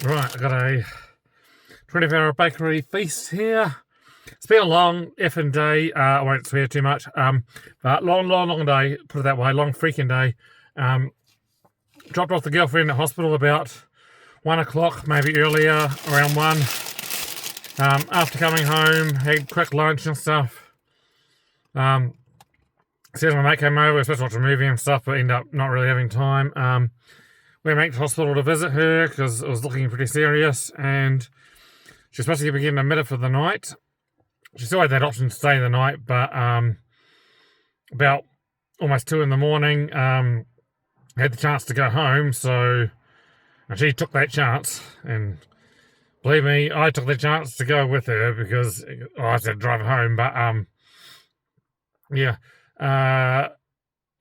Right, I've got a 24-hour bakery feast here. It's been a long effing day. I won't swear too much. But long day, put it that way, long freaking day. Dropped off the girlfriend at hospital about 1 o'clock, maybe earlier, around 1. After coming home, had quick lunch and stuff. Says my mate came over, we were supposed to watch a movie and stuff, but ended up not really having time. We went to the hospital to visit her because it was looking pretty serious, and she's supposed to be getting admitted for the night. She still had that option to stay the night, but about almost 2 in the morning, had the chance to go home, and she took that chance, and believe me, I took the chance to go with her because I had to drive home, but yeah.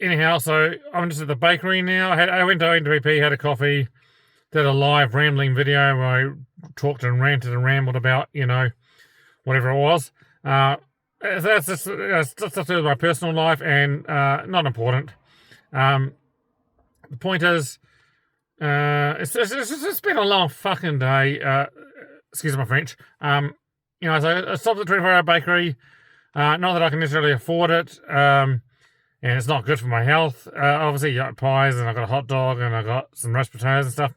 Anyhow, so I'm just at the bakery now. I went to NWP, had a coffee, did a live rambling video where I talked and ranted and rambled about, whatever it was. That's just stuff to do with my personal life and not important. The point is, it's been a long fucking day. Excuse my French. So I stopped at the 24-hour bakery. Not that I can necessarily afford it. And it's not good for my health. Obviously, you got pies, and I got a hot dog, and I got some roast potatoes and stuff.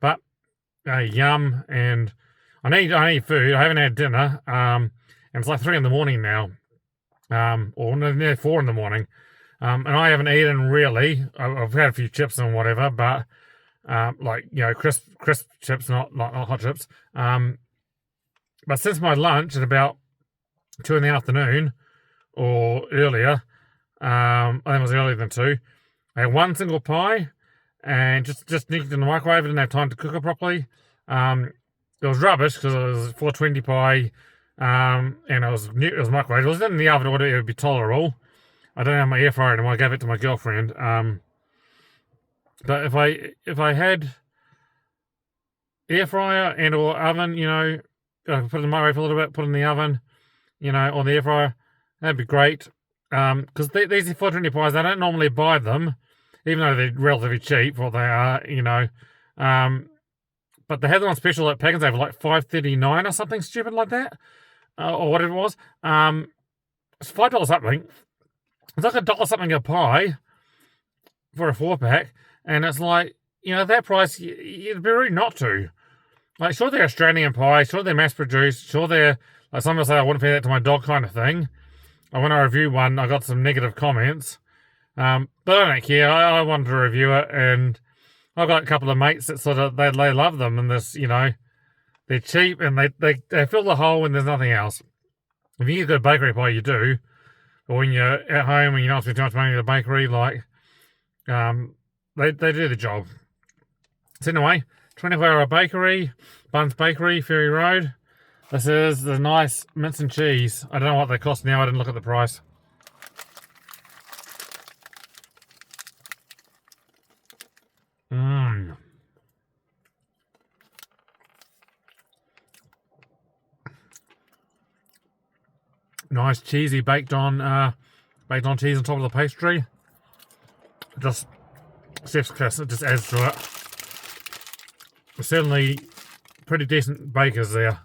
But yum, and I need food. I haven't had dinner, and it's like 3 in the morning now, or nearly 4 in the morning, and I haven't eaten really. I've had a few chips and whatever, but crisp chips, not hot chips. But since my lunch at about 2 in the afternoon or earlier. I think it was earlier than 2. I had one single pie and just nicked in the microwave. I didn't have time to cook it properly. It was rubbish because it was 420 pie, and it was microwave. It was in the oven, it would be tolerable. I don't have my air fryer anymore. I gave it to my girlfriend. But if I had air fryer and or oven, I could put it in the microwave a little bit, put it in the oven, or the air fryer, that'd be great. Because these 420 pies, I don't normally buy them, even though they're relatively cheap for what they are, but they had them on special at Packers over like $5.39 or something stupid like that, or whatever it was. It's $5 something. It's like $1 something a pie for a 4-pack, and it's like, that price, you'd be rude not to. Like, sure, they're Australian pie, sure, they're mass produced, sure, they're, like some people say, I wouldn't feed that to my dog kind of thing. When I reviewed one, I got some negative comments, but I don't care. I wanted to review it, and I've got a couple of mates that sort of they love them, and this, they're cheap and they fill the hole, and there's nothing else. If you get a good bakery pie, you do, but when you're at home and you don't spend too much money at the bakery, they do the job. So anyway, 24-hour bakery, Buns Bakery, Ferry Road. This is the nice mince and cheese. I don't know what they cost now. I didn't look at the price. Nice cheesy baked on cheese on top of the pastry. Just chef's kiss. It just adds to it. Certainly pretty decent bakers there.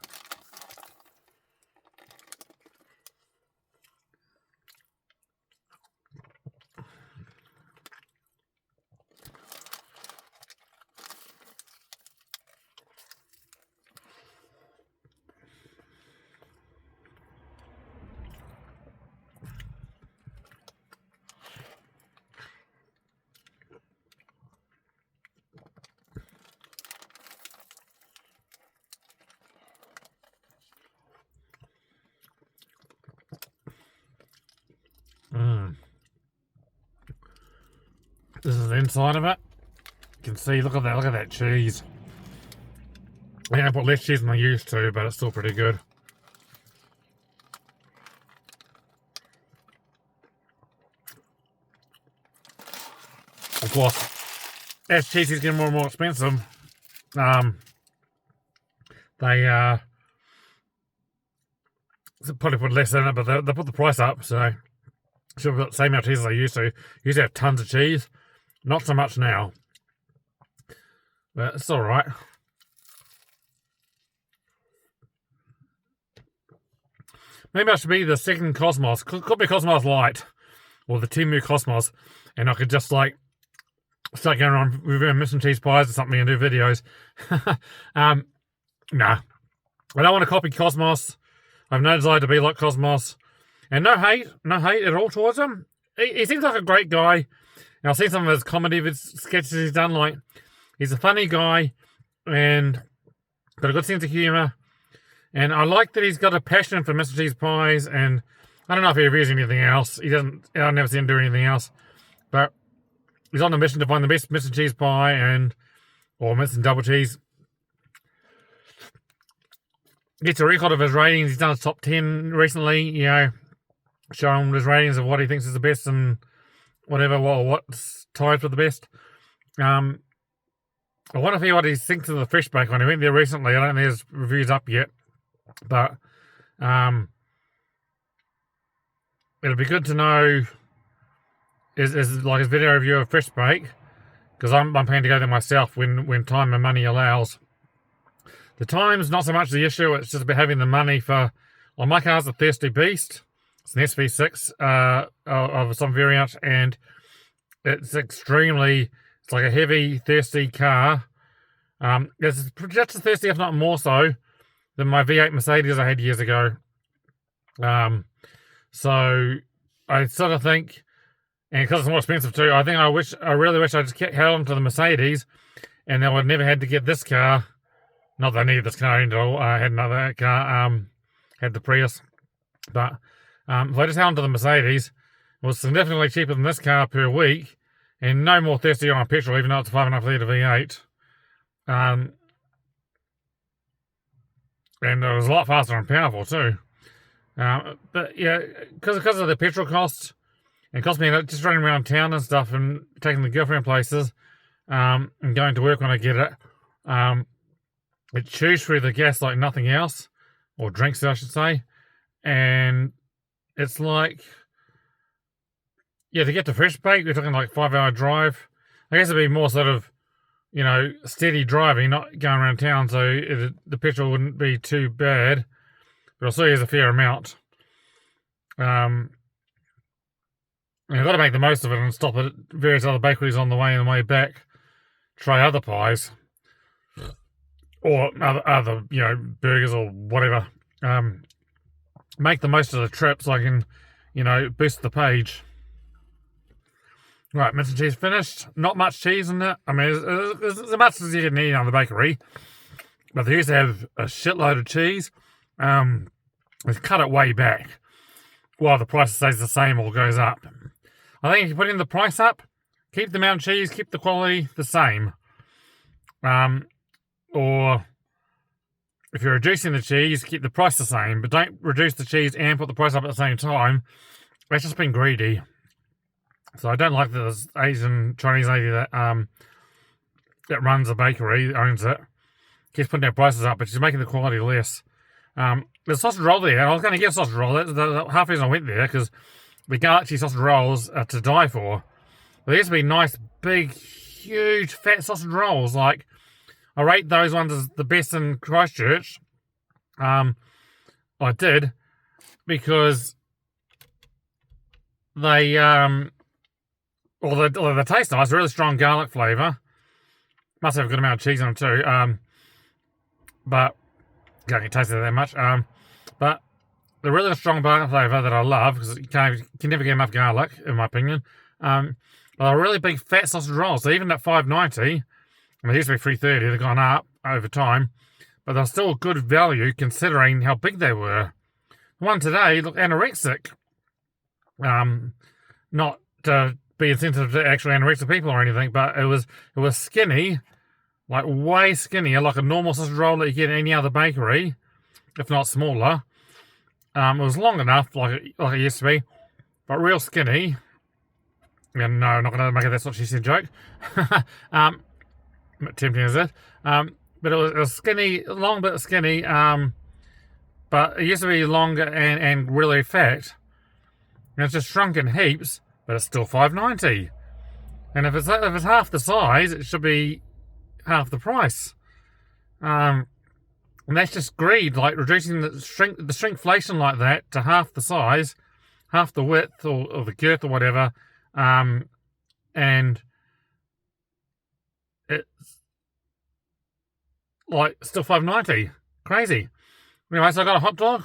This is the inside of it. You can see, look at that cheese. I think I put less cheese than I used to, but it's still pretty good. Of course, as cheese is getting more and more expensive, they probably put less in it, but they put the price up, so still got the same amount of cheese as I used to. Used to have tons of cheese. Not so much now. But it's alright. Maybe I should be the second Cosmos. Could be Cosmos Light. Or the Temu Cosmos. And I could just like start going around reviewing Mr. Cheese pies or something and do videos. Nah. I don't want to copy Cosmos. I have no desire to be like Cosmos. And no hate at all towards him. He seems like a great guy. And I've seen some of his comedy sketches he's done. Like, he's a funny guy and got a good sense of humour. And I like that he's got a passion for Mr. Cheese pies. And I don't know if he reviews anything else. I've never seen him do anything else. But he's on a mission to find the best Mr. Cheese pie or Mr. Double Cheese. Gets a record of his ratings. He's done his top 10 recently, you know, showing his ratings of what he thinks is the best and whatever, what's tied for the best. I want to hear what he thinks of the fresh bake one. He went there recently. I don't think his review's up yet. But it'll be good to know is like his video review of fresh bake, because I'm planning to go there myself when time and money allows. The time's not so much the issue, it's just about having the money for... Well, my car's a Thirsty Beast. It's an SV6 of some variant, and it's extremely... It's like a heavy, thirsty car. It's just as thirsty, if not more so, than my V8 Mercedes I had years ago. So I sort of think, and because it's more expensive too, I really wish I just held on to the Mercedes, and then I would never had to get this car. Not that I needed this car at all. I had another car, had the Prius. But if I just held on to the Mercedes, it was significantly cheaper than this car per week, and no more thirsty on petrol, even though it's a 5.5 litre V8. And it was a lot faster and powerful too. But yeah, because of the petrol costs, it cost me just running around town and stuff and taking the girlfriend places, and going to work when I get it. It chews through the gas like nothing else, or drinks it, I should say. And it's like, yeah, to get to fresh bake, we're talking like 5-hour drive. I guess it'd be more sort of, you know, steady driving, not going around town, so the petrol wouldn't be too bad. But I'll still use a fair amount. And I've got to make the most of it and stop at various other bakeries on the way back. Try other pies. Or other, you know, burgers or whatever. Make the most of the trip so I can, you know, boost the page. Right, Mr. Cheese finished. Not much cheese in it. I mean, it's as much as you can eat on the bakery. But they used to have a shitload of cheese. They've cut it way back. While the price stays the same or goes up. I think if you put in the price up, keep the amount of cheese, keep the quality the same. Or if you're reducing the cheese, keep the price the same, but don't reduce the cheese and put the price up at the same time. That's just being greedy. So I don't like this Asian Chinese lady that runs a bakery, owns it. Keeps putting their prices up, but she's making the quality less. The sausage roll there, I was going to get a sausage roll. That's the half reason I went there, because the garlic cheese sausage rolls are to die for. There used to be nice, big, huge, fat sausage rolls. Like, I rate those ones as the best in Christchurch. I did, because they, they taste nice, really strong garlic flavour. Must have a good amount of cheese in them too. But I can't taste it that much. But the really strong garlic flavour that I love, because you can never get enough garlic, in my opinion. But they're really big fat sausage rolls. So even at $5.90, I mean, it used to be $3.30. They've gone up over time, but they're still good value considering how big they were. The one today looked anorexic. Not to be insensitive to actual anorexic people or anything, but it was skinny, like way skinnier, like a normal sausage roll that you get in any other bakery, if not smaller. It was long enough, like it used to be, but real skinny. Yeah, no, I'm not going to make it that's what she said joke. Tempting as it. But it was skinny, long but skinny. But it used to be longer and really fat. And it's just shrunk in heaps, but it's still $5.90. And if it's half the size, it should be half the price. And that's just greed, like reducing the shrinkflation like that to half the size, half the width or the girth or whatever, and it's like still $5.90. Crazy. Anyway, so I got a hot dog.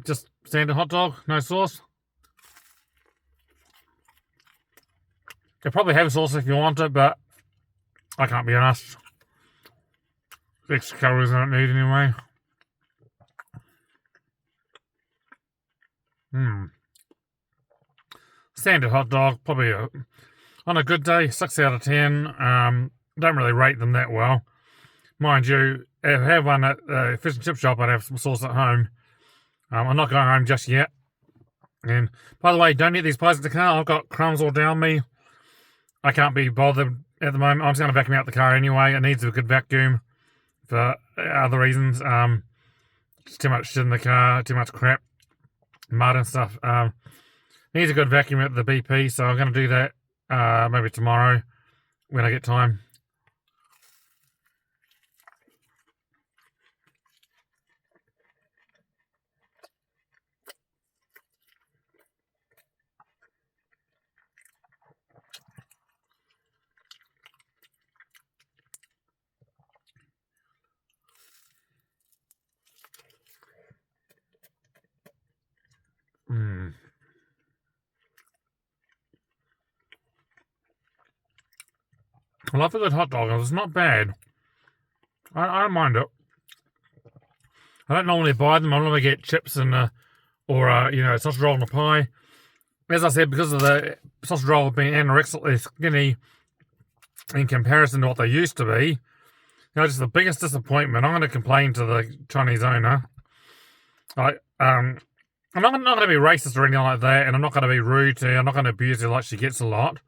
Just standard hot dog, no sauce. They probably have sauce if you want it, but I can't be asked. Extra calories I don't need anyway. Standard hot dog, probably on a good day, 6 out of 10. Don't really rate them that well. Mind you, if I have one at the fish and chip shop, I'd have some sauce at home. I'm not going home just yet. And by the way, don't eat these pies in the car. I've got crumbs all down me. I can't be bothered at the moment. I'm just going to vacuum out the car anyway. It needs a good vacuum for other reasons. Just too much shit in the car, too much crap, mud and stuff. Needs a good vacuum at the BP, so I'm going to do that maybe tomorrow when I get time. I love a good hot dog. It's not bad. I don't mind it. I don't normally buy them. I normally get chips and or sausage roll and a pie. As I said, because of the sausage roll being anorexically skinny in comparison to what they used to be, just the biggest disappointment. I'm going to complain to the Chinese owner. I'm not going to be racist or anything like that, and I'm not going to be rude to her. I'm not going to abuse her like she gets a lot.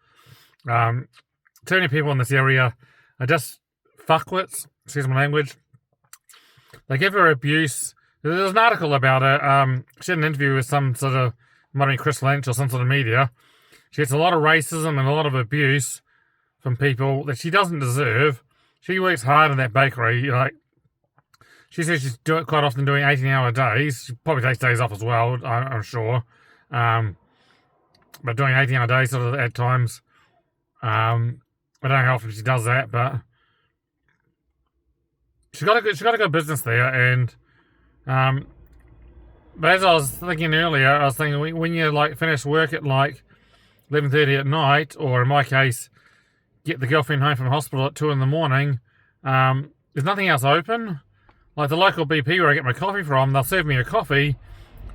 Too many people in this area are just fuckwits, excuse my language. They give her abuse. There's an article about her. She had an interview with some sort of, might be Chris Lynch or some sort of media. She gets a lot of racism and a lot of abuse from people that she doesn't deserve. She works hard in that bakery. She says she's quite often doing 18-hour days. She probably takes days off as well, I'm sure. But doing 18-hour days sort of at times. I don't know how often she does that, but she's got a good business there. And but as I was thinking earlier, I was thinking when you finish work at 11:30 at night, or in my case, get the girlfriend home from hospital at 2 in the morning, there's nothing else open. Like the local BP where I get my coffee from, they'll serve me a coffee,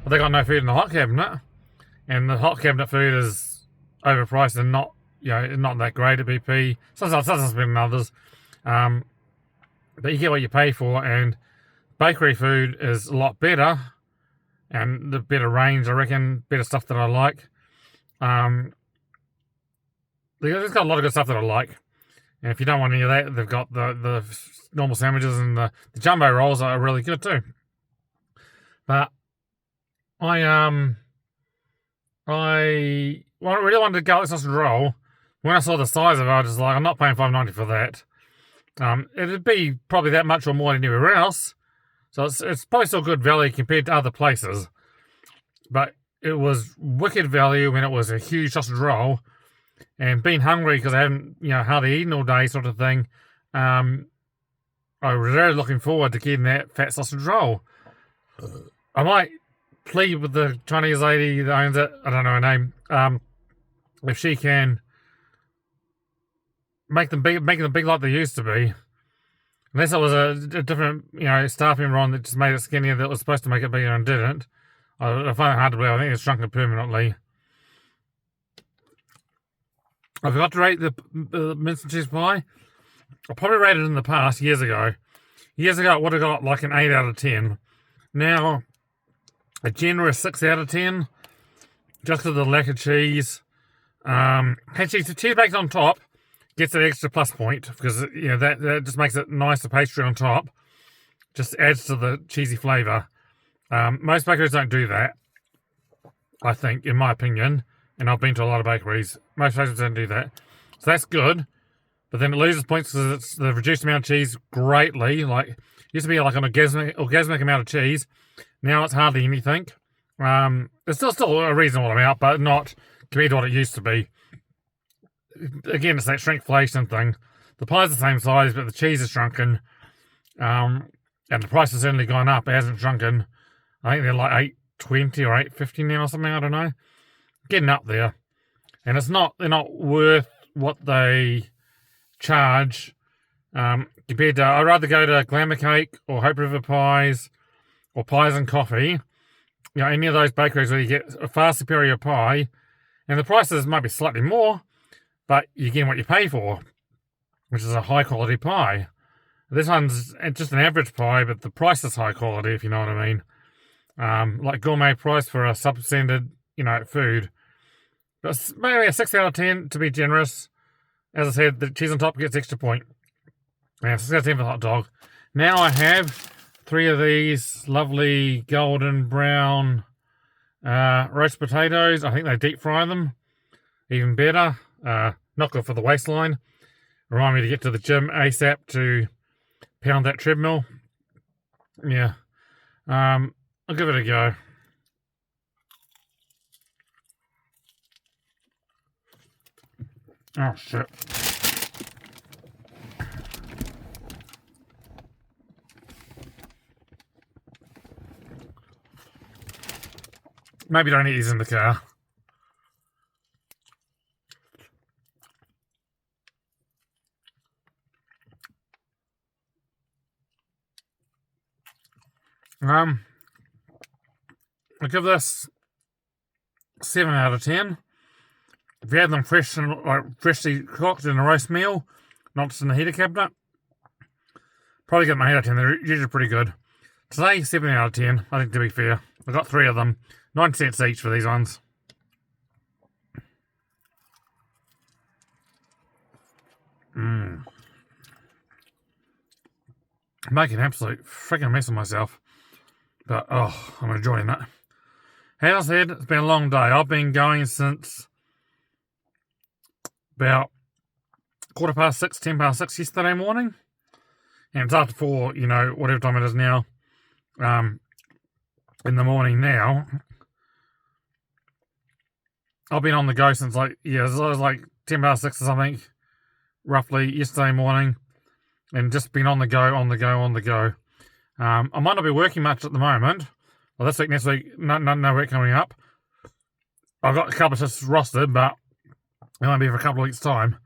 but they got no food in the hot cabinet, and the hot cabinet food is overpriced and not that great at BP. Sometimes it's been others, but you get what you pay for, and bakery food is a lot better, and the better range, I reckon, better stuff that I like. They've got a lot of good stuff that I like. And if you don't want any of that, they've got the normal sandwiches, and the jumbo rolls are really good too. But I really wanted a garlic sausage roll. When I saw the size of it, I was like, I'm not paying $5.90 for that. It'd be probably that much or more anywhere else. So it's probably still good value compared to other places. But it was wicked value when it was a huge sausage roll. And being hungry because I haven't, hardly eaten all day sort of thing, I was really looking forward to getting that fat sausage roll. I might plead with the Chinese lady that owns it, I don't know her name, if she can make them big like they used to be. Unless it was a different, staff member on that just made it skinnier that was supposed to make it bigger and didn't. I find it hard to believe. I think it's shrunken permanently. I forgot to rate the mince and cheese pie. I probably rated it in the past, years ago. Years ago, it would have got like an 8 out of 10. Now, a generous 6 out of 10. Just because of the lack of cheese. Actually, the cheese baked on top gets an extra plus point. Because, that just makes it nice, the pastry on top. Just adds to the cheesy flavour. Most bakeries don't do that. I think, in my opinion. And I've been to a lot of bakeries. Most places don't do that. So that's good. but then it loses points because they've reduced the amount of cheese greatly. Like, it used to be like an orgasmic amount of cheese. Now it's hardly anything. It's still a reasonable amount, but not compared to what it used to be. Again, it's that shrinkflation thing. The pie's the same size, but the cheese is shrunken. And the price has certainly gone up. It hasn't shrunken. I think they're like $8.20 or $8.50 now or something. I don't know. Getting up there. And they're not worth what they charge compared to, I'd rather go to Glamour Cake or Hope River Pies or Pies and Coffee. You know, any of those bakeries where you get a far superior pie, and the prices might be slightly more, but you get what you pay for, which is a high quality pie. This one's just an average pie, but the price is high quality, if you know what I mean. Like gourmet price for a substandard, food. But maybe a 6 out of 10 to be generous. As I said, the cheese on top gets extra point. Yeah, 6 out of 10 for the hot dog. Now I have 3 of these lovely golden brown roast potatoes. I think they deep fry them. Even better. Not good for the waistline. Remind me to get to the gym ASAP to pound that treadmill. Yeah. I'll give it a go. Oh, shit. Maybe don't eat these in the car. I'll give this 7 out of 10. If you had them freshly cooked in a roast meal, not just in the heater cabinet, probably get them 8 out of 10. They're usually pretty good. Today, 7 out of 10, I think, to be fair. I got 3 of them. 9 cents each for these ones. I'm making an absolute freaking mess of myself. But, I'm enjoying it. As I said, it's been a long day. I've been going since about 6:15, 10:06 yesterday morning. And it's after 4, whatever time it is now, in the morning now. I've been on the go since it was like 10:06 or something, roughly, yesterday morning. And just been on the go. I might not be working much at the moment. Well, this week, next week, no work coming up. I've got a couple of shifts rostered, but it won't be for a couple of weeks' time.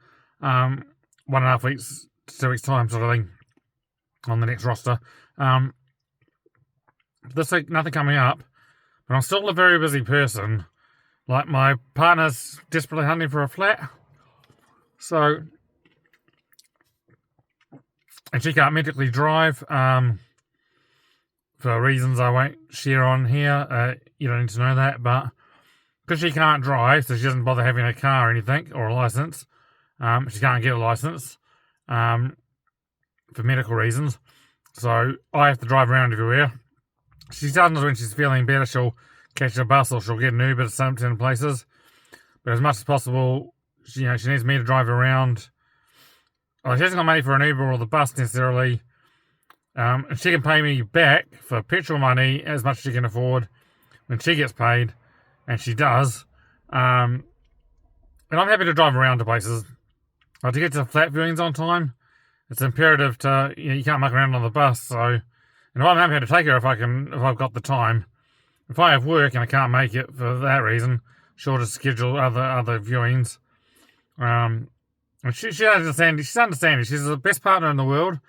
1.5 weeks, 2 weeks' time sort of thing on the next roster. This week, nothing coming up, but I'm still a very busy person. Like, my partner's desperately hunting for a flat. So, and she can't medically drive, for reasons I won't share on here. You don't need to know that, but because she can't drive, so she doesn't bother having a car or anything, or a license. She can't get a license, for medical reasons. So I have to drive around everywhere. She sometimes, when she's feeling better, she'll catch a bus or she'll get an Uber to certain places. But as much as possible, she needs me to drive around. Well, she hasn't got money for an Uber or the bus necessarily. And she can pay me back for petrol money as much as she can afford when she gets paid, and she does. And I'm happy to drive around to places. To get to the flat viewings on time, it's imperative to, you can't muck around on the bus. So, and I'm happy to take her if I've got the time. If I have work and I can't make it for that reason, sure to schedule other viewings. And she's understanding. She's the best partner in the world.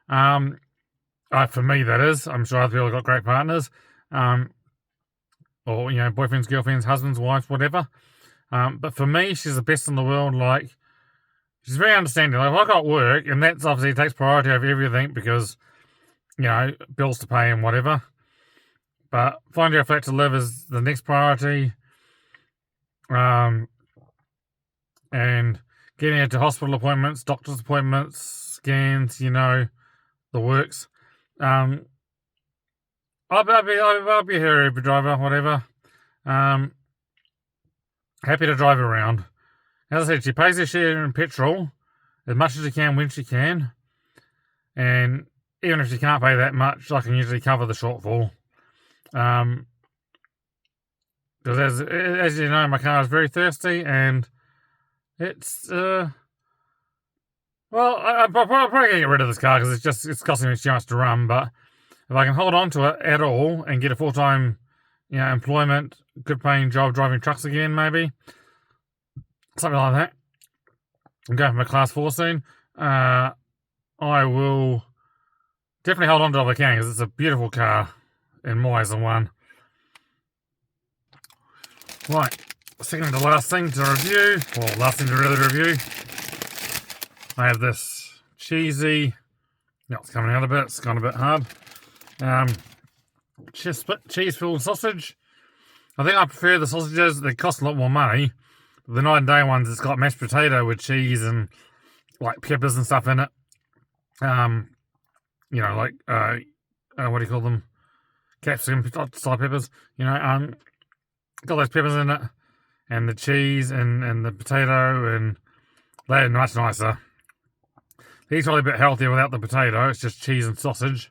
For me, that is. I'm sure other people have got great partners. Or, boyfriends, girlfriends, husbands, wives, whatever. But for me, she's the best in the world. Like, she's very understanding. Like, if I got work, and that's obviously takes priority over everything because, bills to pay and whatever. But finding a flat to live is the next priority. And getting her to hospital appointments, doctor's appointments, scans, the works. I'll be her Uber driver, whatever. Happy to drive around. As I said, she pays her share in petrol, as much as you can when you can. And even if you can't pay that much, I can usually cover the shortfall. Because as you know, my car is very thirsty, and it's well, I'm probably gonna get rid of this car because it's costing me too much to run. But if I can hold on to it at all and get a full-time, employment, good paying job driving trucks again, maybe something like that. I'm going for my class 4 soon. I will definitely hold on to it if I can because it's a beautiful car in more ways than one. Right, second to last thing to review, well, last thing to really review. I have this cheesy, it's coming out a bit, it's gone a bit hard. Cheese-filled sausage. I think I prefer the sausages, they cost a lot more money. The night and day ones, it's got mashed potato with cheese and like peppers and stuff in it. What do you call them? Capsicum type peppers. Got those peppers in it, and the cheese and the potato, and they're much nicer. These are probably a bit healthier without the potato. It's just cheese and sausage.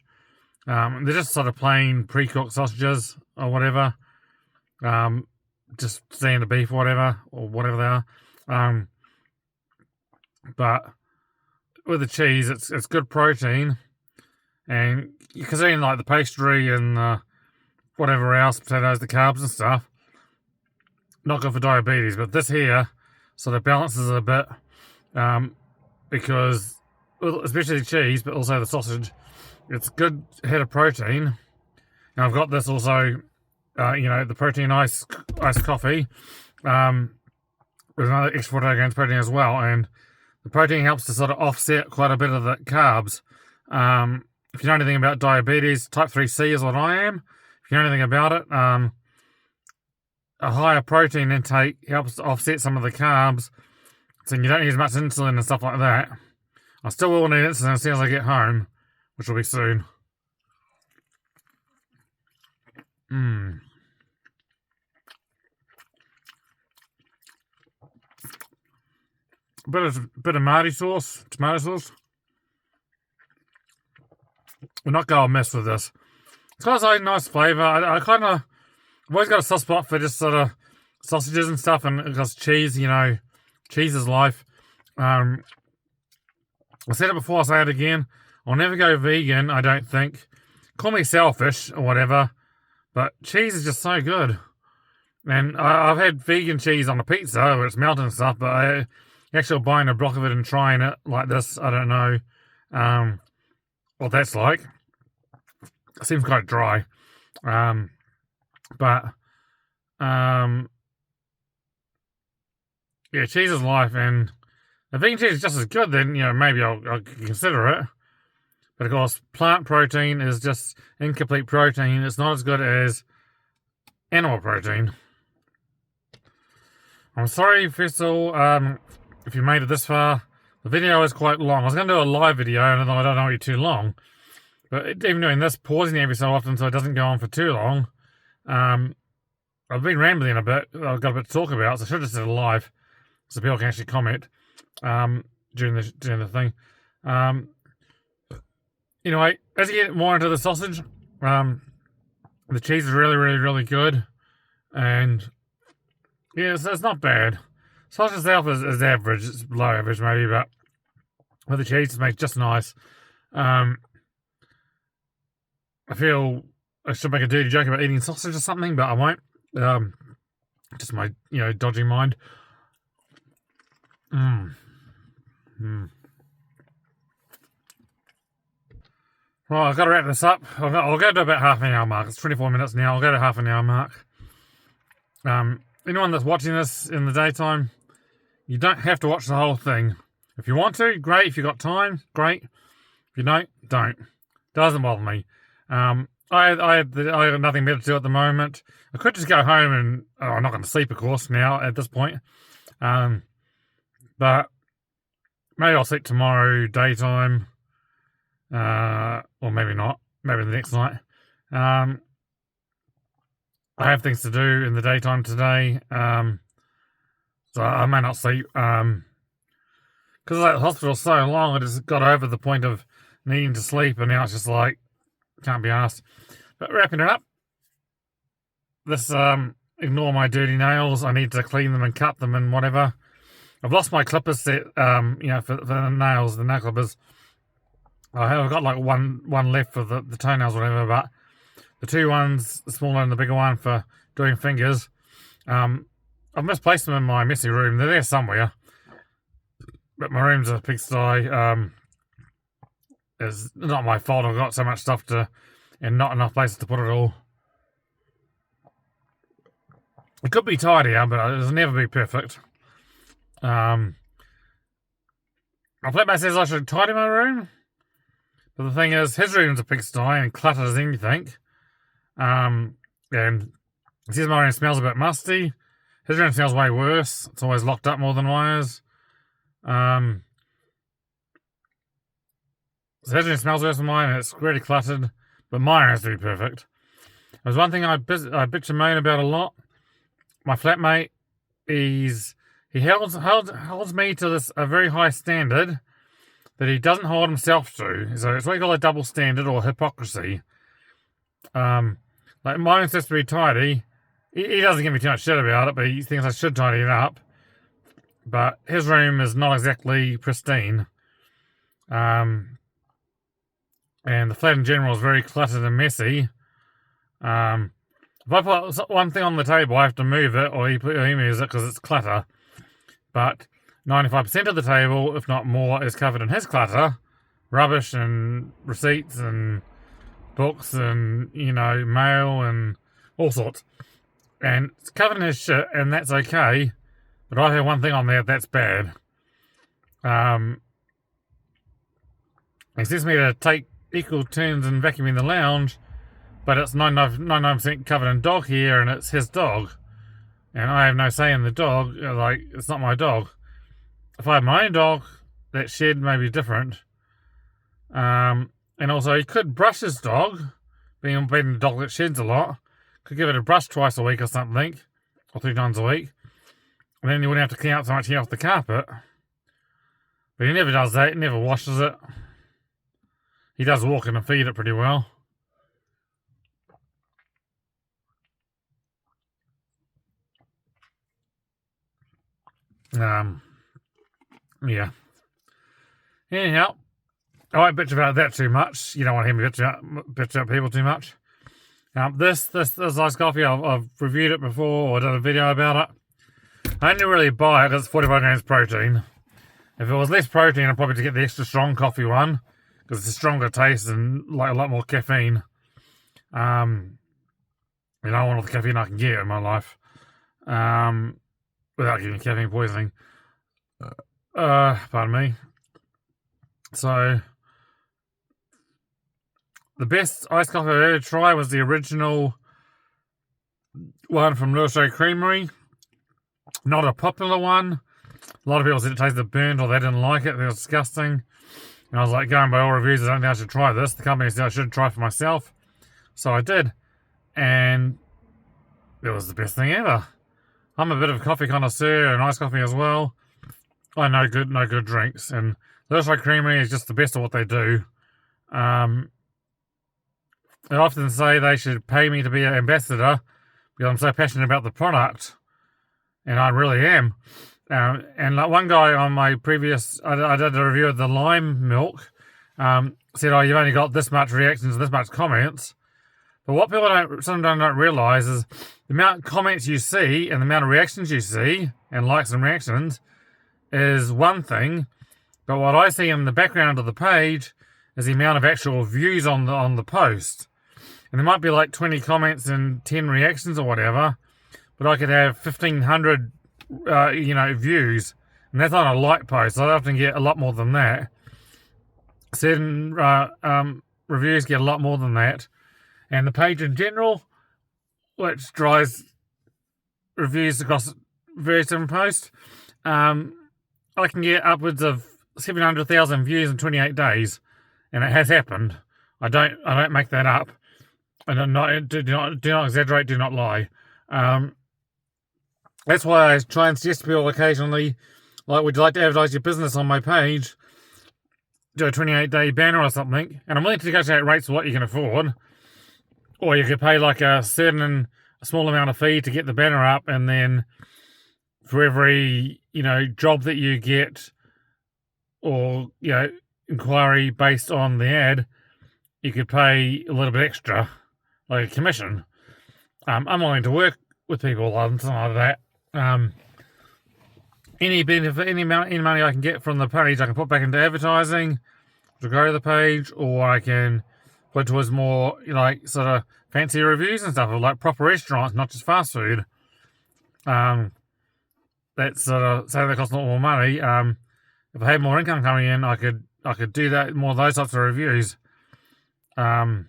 They're just sort of plain pre-cooked sausages or whatever. Just standard beef or whatever they are. But with the cheese, it's good protein, and considering like the pastry and whatever else, potatoes, the carbs and stuff, not good for diabetes. But this here sort of balances it a bit, because especially the cheese, but also the sausage, it's a good head of protein. And I've got this also, the protein iced coffee, with another extra 40 grams protein as well, and the protein helps to sort of offset quite a bit of the carbs. If you know anything about diabetes, type 3C is what I am. If you know anything about it, a higher protein intake helps to offset some of the carbs, so you don't need as much insulin and stuff like that. I still will need insulin as soon as I get home, which will be soon. Bit of tomato sauce. We're not going to mess with this. It's got a nice flavour. I've always got a soft spot for just sort of sausages and stuff, and because cheese, cheese is life. I said it before, I'll say it again. I'll never go vegan, I don't think. Call me selfish or whatever, but cheese is just so good. And I've had vegan cheese on a pizza where it's melted and stuff, but actually buying a block of it and trying it like this, I don't know what that's like. It seems quite dry. Cheese is life, and if vegan cheese is just as good, then maybe I'll consider it. But of course, plant protein is just incomplete protein. It's not as good as animal protein. I'm sorry, first of all, if you made it this far. The video is quite long. I was going to do a live video, and I don't know it's too long. But even doing this, pausing every so often so it doesn't go on for too long. I've been rambling a bit. I've got a bit to talk about, so I should have just did a live so people can actually comment during the thing. Anyway, as you get more into the sausage, the cheese is really, really, really good. And yeah, it's not bad. Sausage itself is average. It's below average maybe, but with the cheese it makes just nice. I feel I should make a dirty joke about eating sausage or something, but I won't. Just my, dodgy mind. Well, I've got to wrap this up. I'll go to about half an hour mark. It's 24 minutes now. I'll go to half an hour mark. Anyone that's watching this in the daytime, you don't have to watch the whole thing. If you want to, great. If you've got time, great. If you don't. Doesn't bother me. I got nothing better to do at the moment. I could just go home and I'm not going to sleep, of course, now at this point. But maybe I'll sleep tomorrow daytime, or maybe not. Maybe the next night. I have things to do in the daytime today, so I may not sleep. Because because I was at the hospital so long, I just got over the point of needing to sleep, and now it's just like, can't be asked. But wrapping it up, this, ignore my dirty nails. I need to clean them and cut them and whatever. I've lost my clippers set, for the nails, the nail clippers. I've got like one left for the toenails or whatever, but the two ones, the smaller and the bigger one for doing fingers, I've misplaced them in my messy room. They're there somewhere, but my room's a pigsty. It's not my fault. I've got so much stuff and not enough places to put it all. It could be tidier, but it'll never be perfect. My flatmate says I should tidy my room, but the thing is, his room's a pigsty and cluttered as anything. And he says my room smells a bit musty. His room smells way worse. It's always locked up more than wires. So his room smells worse than mine, and it's really cluttered. But mine has to be perfect. There's one thing I bitch and moan about a lot. My flatmate, he holds me to a very high standard that he doesn't hold himself to. So it's what you call a double standard or hypocrisy. Like mine's supposed to be tidy. He doesn't give me too much shit about it, but he thinks I should tidy it up. But his room is not exactly pristine. And the flat in general is very cluttered and messy. If I put one thing on the table, I have to move it, or he moves it because it's clutter. But 95% of the table, if not more, is covered in his clutter. Rubbish and receipts and books and, mail and all sorts. And it's covered in his shit, and that's okay. But I have one thing on there that's bad. He says me to take equal turns in vacuuming the lounge, but it's 99% covered in dog hair, and it's his dog. And I have no say in the dog. Like, it's not my dog. If I had my own dog, that shed may be different. And also, he could brush his dog, being a dog that sheds a lot. Could give it a brush twice a week or something, or 3 times a week. And then you wouldn't have to clean out so much hair off the carpet. But he never does that. He never washes it. He does walk it and feed it pretty well. Yeah. Anyhow, I won't bitch about that too much. You don't want to hear me bitch about people too much. This iced coffee, I've reviewed it before or done a video about it. I only really buy it because it's 45 grams protein. If it was less protein, I'd probably get the extra strong coffee one because it's a stronger taste and like a lot more caffeine. I want all the caffeine I can get in my life without getting caffeine poisoning. Pardon me. So, the best iced coffee I've ever tried was the original one from Lewisham Creamery. Not a popular one. A lot of people said it tasted burnt or they didn't like it. It was disgusting. And I was like, going by all reviews, I don't think I should try this. The company said I should try for myself. So I did. And it was the best thing ever. I'm a bit of a coffee connoisseur and iced coffee as well. I know good drinks. And Lewisham Creamery is just the best of what they do. They often say they should pay me to be an ambassador because I'm so passionate about the product. And I really am. And like one guy on my previous, I did a review of the lime milk, said, oh, you've only got this much reactions and this much comments. But what people sometimes don't realise is the amount of comments you see and the amount of reactions you see, and likes and reactions, is one thing. But what I see in the background of the page is the amount of actual views on the post. And there might be like 20 comments and 10 reactions or whatever, but I could have 1,500, views. And that's not a like post. I often get a lot more than that. Certain reviews get a lot more than that. And the page in general, which drives reviews across various different posts, I can get upwards of 700,000 views in 28 days. And it has happened. I don't make that up. And do not exaggerate, do not lie. That's why I try and suggest to people occasionally like, would you like to advertise your business on my page? Do a 28-day banner or something, and I'm willing to negotiate rates for what you can afford. Or you could pay like a small amount of fee to get the banner up, and then for every, job that you get or, inquiry based on the ad, you could pay a little bit extra, like a commission. I'm willing to work with people on something like that. Any benefit, any money I can get from the page, I can put back into advertising to grow the page, or I can put towards more, sort of fancy reviews and stuff of like proper restaurants, not just fast food. That's sort of say that costs a lot more money. If I had more income coming in, I could do that, more of those types of reviews. But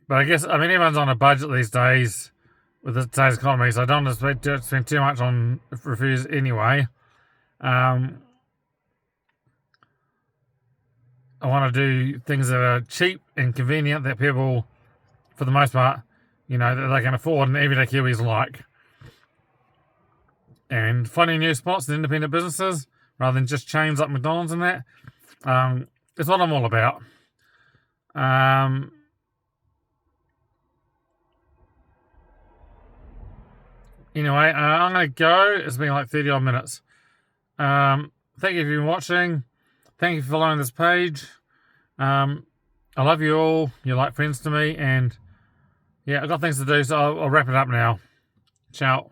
I guess, everyone's on a budget these days with today's economy, so I don't want to spend too much on reviews anyway. I want to do things that are cheap and convenient that people, for the most part, that they can afford and everyday Kiwis like. And finding new spots and independent businesses rather than just chains like McDonald's and that. It's what I'm all about. Anyway, I'm going to go. It's been like 30 odd minutes. Thank you for watching. Thank you for following this page. I love you all. You're like friends to me. And yeah, I've got things to do, so I'll wrap it up now. Ciao.